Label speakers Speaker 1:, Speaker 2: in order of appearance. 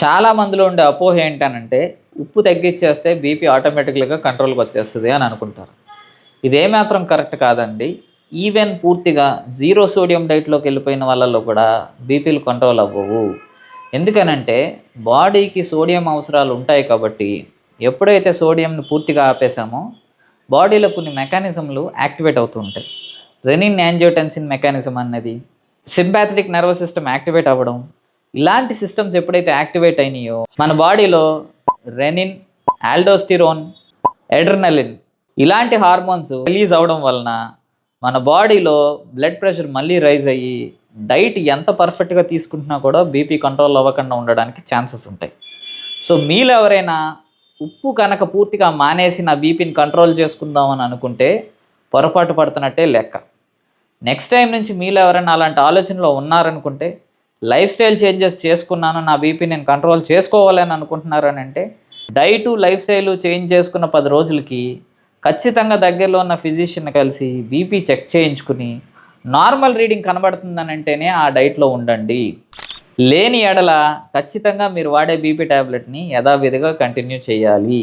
Speaker 1: చాలా మందిలో ఉండే అపోహ ఏంటనంటే ఉప్పు తగ్గించేస్తే బీపీ ఆటోమేటిక్‌గా కంట్రోల్‌కి వచ్చేస్తది అని అనుకుంటారు. ఇదేమాత్రం కరెక్ట్ కాదండి. ఈవెన్ పూర్తిగా జీరో సోడియం డైట్‌లోకి వెళ్ళిపోయిన వాళ్ళలో కూడా బీపీలు కంట్రోల్ అవ్వవు. ఎందుకనంటే బాడీకి సోడియం అవసరాలు ఉంటాయి కాబట్టి ఎప్పుడైతే సోడియంని పూర్తిగా ఆపేసామో బాడీలో కొన్ని మెకానిజంలు యాక్టివేట్ అవుతూ ఉంటాయి. రెనిన్ యాంజియోటెన్సిన్ మెకానిజం అన్నది, సింపాథెటిక్ నర్వస్ సిస్టమ్ యాక్టివేట్ అవ్వడం, ఇలాంటి సిస్టమ్స్ ఎప్పుడైతే యాక్టివేట్ అయినాయో మన బాడీలో రెనిన్, ఆల్డోస్టిరోన్, ఎడ్రినలిన్ ఇలాంటి హార్మోన్స్ రిలీజ్ అవ్వడం వలన మన బాడీలో బ్లడ్ ప్రెషర్ మళ్ళీ రైజ్ అయ్యి డైట్ ఎంత పర్ఫెక్ట్గా తీసుకుంటున్నా కూడా బీపీ కంట్రోల్ అవ్వకుండా ఉండడానికి ఛాన్సెస్ ఉంటాయి. సో మీలో ఎవరైనా ఉప్పు కనుక పూర్తిగా మానేసి నా బీపీని కంట్రోల్ చేసుకుందామని అనుకుంటే పొరపాటు పడుతున్నట్టే లెక్క. నెక్స్ట్ టైం నుంచి మీలో ఎవరైనా అలాంటి ఆలోచనలో ఉన్నారనుకుంటే, లైఫ్ స్టైల్ చేంజెస్ చేసుకున్నాను, నా బీపీ నేను కంట్రోల్ చేసుకోవాలని అనుకుంటున్నారని అంటే డైటు లైఫ్ స్టైల్ చేంజ్ చేసుకున్న 10 రోజులకి ఖచ్చితంగా దగ్గరలో ఉన్న ఫిజిషియన్ని కలిసి బీపీ చెక్ చేయించుకుని నార్మల్ రీడింగ్ కనబడుతుందని అంటేనే ఆ డైట్లో ఉండండి. లేని ఎడల ఖచ్చితంగా మీరు వాడే బీపీ ట్యాబ్లెట్ని యథావిధిగా కంటిన్యూ చేయాలి.